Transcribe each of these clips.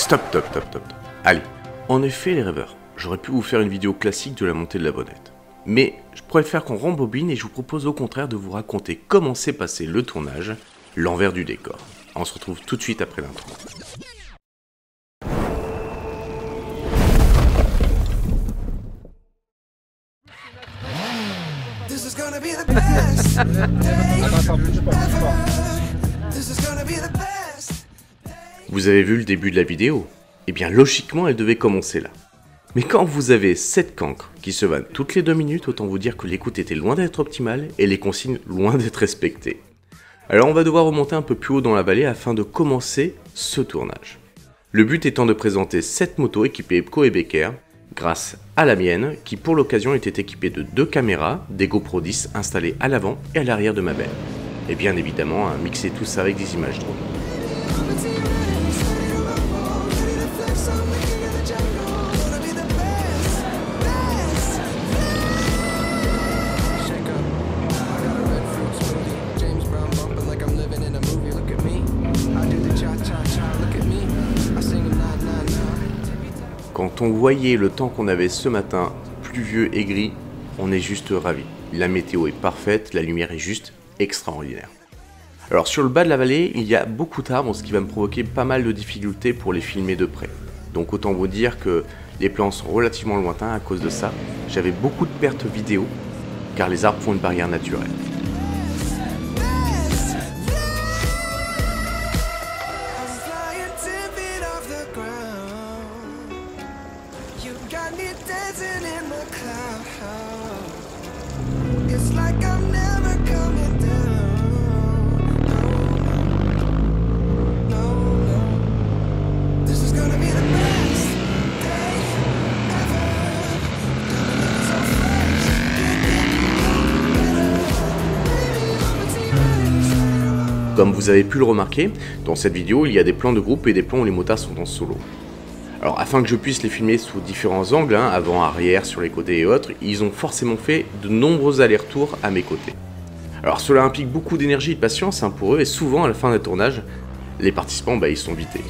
Stop. Allez, en effet les rêveurs, j'aurais pu vous faire une vidéo classique de la montée de la bonnette. Mais je préfère qu'on rembobine et je vous propose au contraire de vous raconter comment s'est passé le tournage, l'envers du décor. On se retrouve tout de suite après l'intro. Vous avez vu le début de la vidéo? Eh bien logiquement elle devait commencer là. Mais quand vous avez 7 cancres qui se vannent toutes les 2 minutes, autant vous dire que l'écoute était loin d'être optimale et les consignes loin d'être respectées. Alors on va devoir remonter un peu plus haut dans la vallée afin de commencer ce tournage. Le but étant de présenter 7 motos équipées EPCO et Becker, grâce à la mienne qui pour l'occasion était équipée de 2 caméras, des GoPro 10 installées à l'avant et à l'arrière de ma belle. Et bien évidemment mixer tout ça avec des images drone. Quand on voyait le temps qu'on avait ce matin, pluvieux et gris, on est juste ravis. La météo est parfaite, la lumière est juste extraordinaire. Alors sur le bas de la vallée, il y a beaucoup d'arbres, ce qui va me provoquer pas mal de difficultés pour les filmer de près. Donc autant vous dire que les plans sont relativement lointains à cause de ça. J'avais beaucoup de pertes vidéo, car les arbres font une barrière naturelle. Comme vous avez pu le remarquer, dans cette vidéo, il y a des plans de groupe et des plans où les motards sont en solo. Alors afin que je puisse les filmer sous différents angles, avant, arrière, sur les côtés et autres, ils ont forcément fait de nombreux allers-retours à mes côtés. Alors cela implique beaucoup d'énergie et de patience pour eux et souvent à la fin d'un tournage, les participants ils sont vités.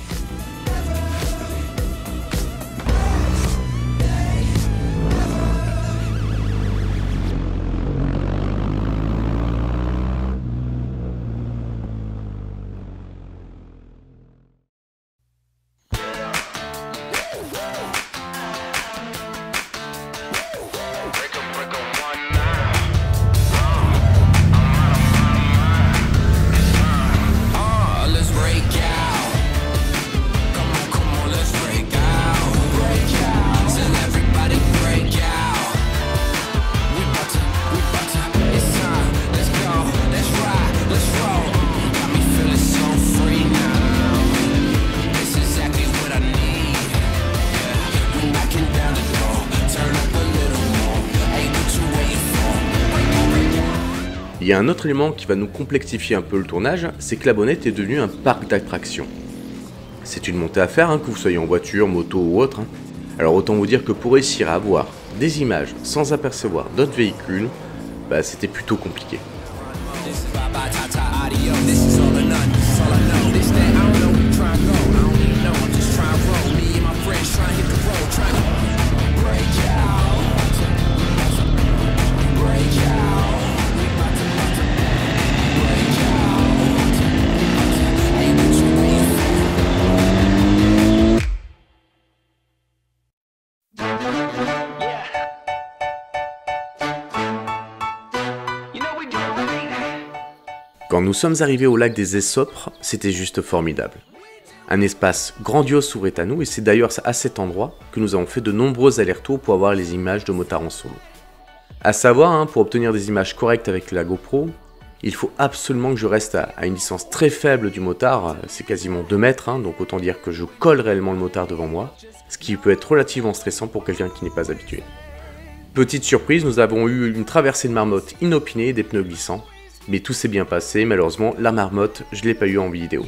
Il y a un autre élément qui va nous complexifier un peu le tournage, c'est que la bonnette est devenue un parc d'attractions. C'est une montée à faire, que vous soyez en voiture, moto ou autre. Alors autant vous dire que pour réussir à avoir des images sans apercevoir d'autres véhicules, c'était plutôt compliqué. Quand nous sommes arrivés au lac des Essopres, c'était juste formidable. Un espace grandiose s'ouvrait à nous et c'est d'ailleurs à cet endroit que nous avons fait de nombreux allers-retours pour avoir les images de motards en solo. A savoir, pour obtenir des images correctes avec la GoPro, il faut absolument que je reste à une distance très faible du motard, c'est quasiment 2 mètres, donc autant dire que je colle réellement le motard devant moi, ce qui peut être relativement stressant pour quelqu'un qui n'est pas habitué. Petite surprise, nous avons eu une traversée de marmotte inopinée et des pneus glissants. Mais tout s'est bien passé, malheureusement la marmotte, je l'ai pas eu en vidéo.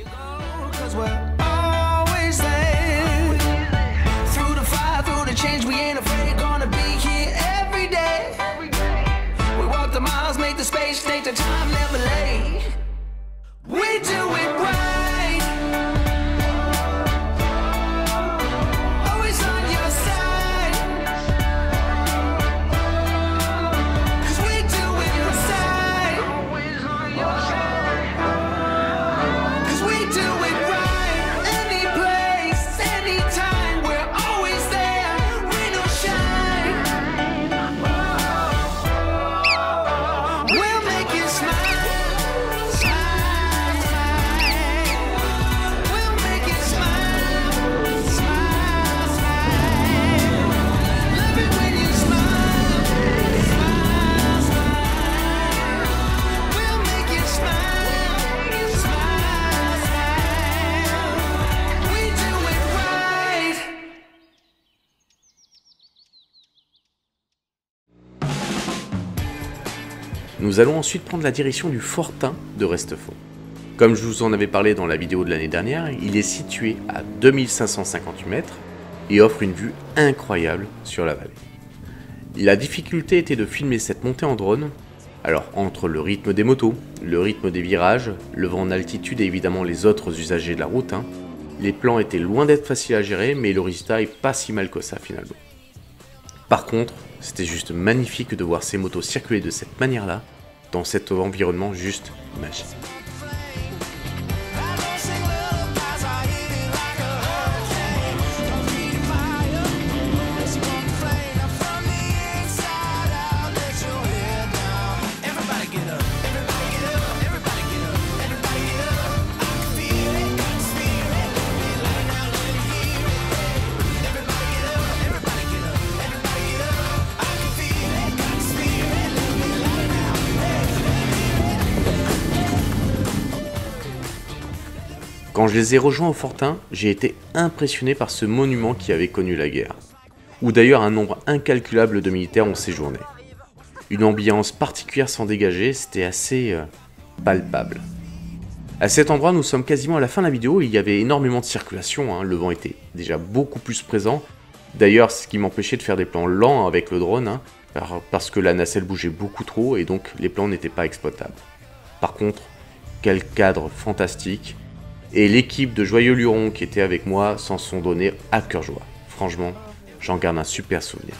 Nous allons ensuite prendre la direction du Fortin de Restefaux. Comme je vous en avais parlé dans la vidéo de l'année dernière, il est situé à 2558 mètres et offre une vue incroyable sur la vallée. La difficulté était de filmer cette montée en drone. Alors entre le rythme des motos, le rythme des virages, le vent en altitude et évidemment les autres usagers de la route, les plans étaient loin d'être faciles à gérer, mais le résultat est pas si mal que ça finalement. Par contre, c'était juste magnifique de voir ces motos circuler de cette manière-là, dans cet environnement juste magique. Quand je les ai rejoints au Fortin, j'ai été impressionné par ce monument qui avait connu la guerre, où d'ailleurs un nombre incalculable de militaires ont séjourné. Une ambiance particulière s'en dégageait, c'était assez palpable. À cet endroit, nous sommes quasiment à la fin de la vidéo et il y avait énormément de circulation, le vent était déjà beaucoup plus présent. D'ailleurs, ce qui m'empêchait de faire des plans lents avec le drone, parce que la nacelle bougeait beaucoup trop et donc les plans n'étaient pas exploitables. Par contre, quel cadre fantastique! Et l'équipe de Joyeux Luron qui était avec moi s'en sont donnés à cœur joie. Franchement, j'en garde un super souvenir.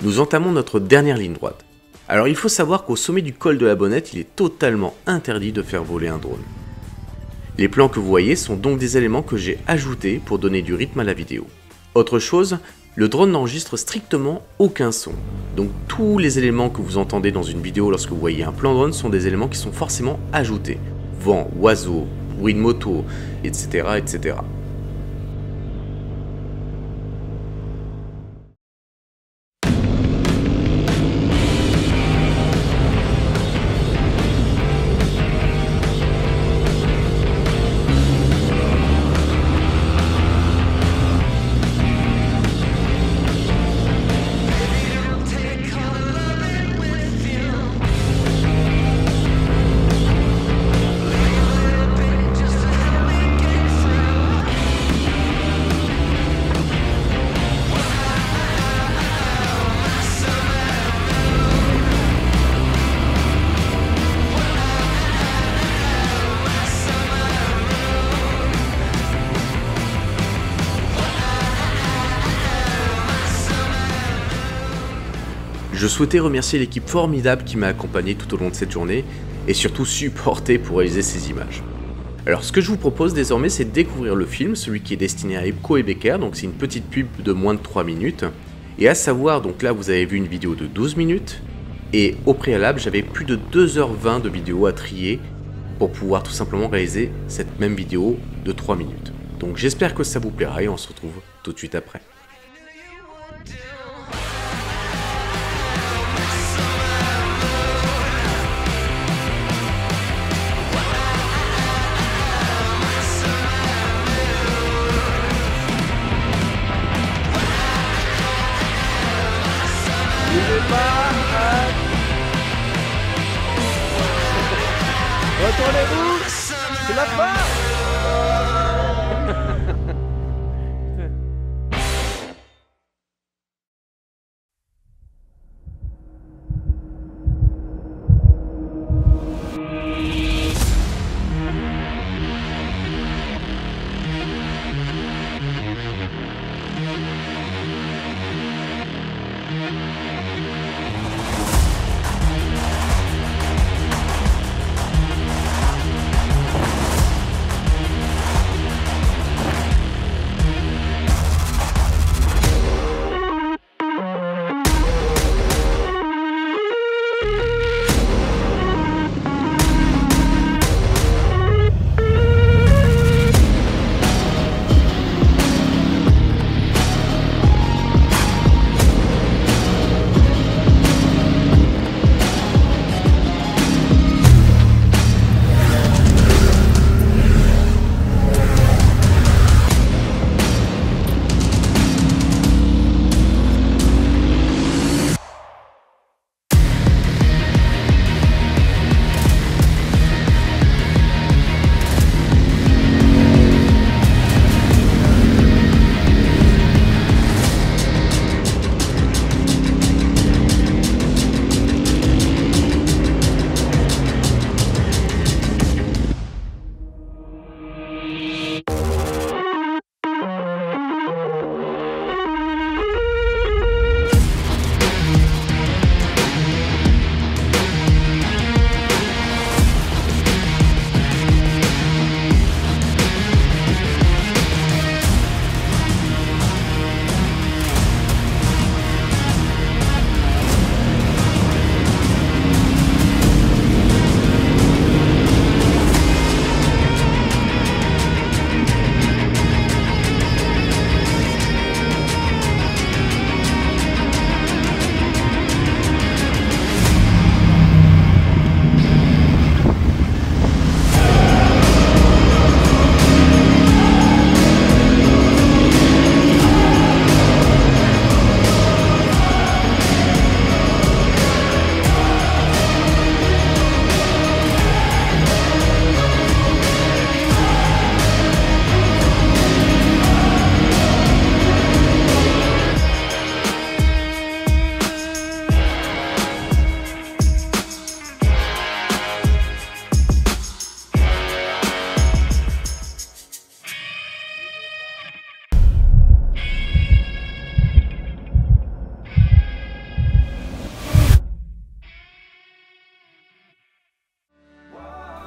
Nous entamons notre dernière ligne droite. Alors il faut savoir qu'au sommet du col de la Bonnette, il est totalement interdit de faire voler un drone. Les plans que vous voyez sont donc des éléments que j'ai ajoutés pour donner du rythme à la vidéo. Autre chose, le drone n'enregistre strictement aucun son. Donc tous les éléments que vous entendez dans une vidéo lorsque vous voyez un plan drone sont des éléments qui sont forcément ajoutés. Vent, oiseaux, bruit de moto, etc. etc. Je souhaitais remercier l'équipe formidable qui m'a accompagné tout au long de cette journée et surtout supporté pour réaliser ces images. Alors ce que je vous propose désormais, c'est de découvrir le film, celui qui est destiné à Epco et Becker, donc c'est une petite pub de moins de 3 minutes. Et à savoir, donc là vous avez vu une vidéo de 12 minutes et au préalable j'avais plus de 2h20 de vidéo à trier pour pouvoir tout simplement réaliser cette même vidéo de 3 minutes. Donc j'espère que ça vous plaira et on se retrouve tout de suite après. Retournez-vous, c'est la fin.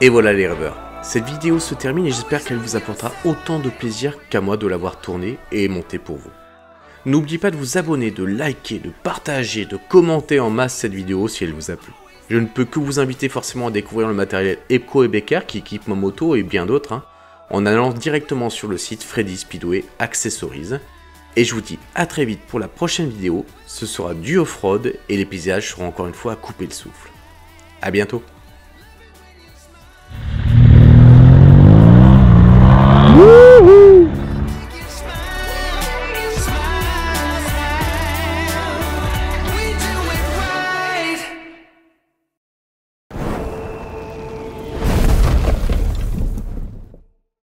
Et voilà les rêveurs, cette vidéo se termine et j'espère qu'elle vous apportera autant de plaisir qu'à moi de l'avoir tournée et montée pour vous. N'oubliez pas de vous abonner, de liker, de partager, de commenter en masse cette vidéo si elle vous a plu. Je ne peux que vous inviter forcément à découvrir le matériel Epco et Becker qui équipe ma moto et bien d'autres, en allant directement sur le site Freddy Speedway Accessories. Et je vous dis à très vite pour la prochaine vidéo, ce sera du off-road et les paysages seront encore une fois à couper le souffle. A bientôt.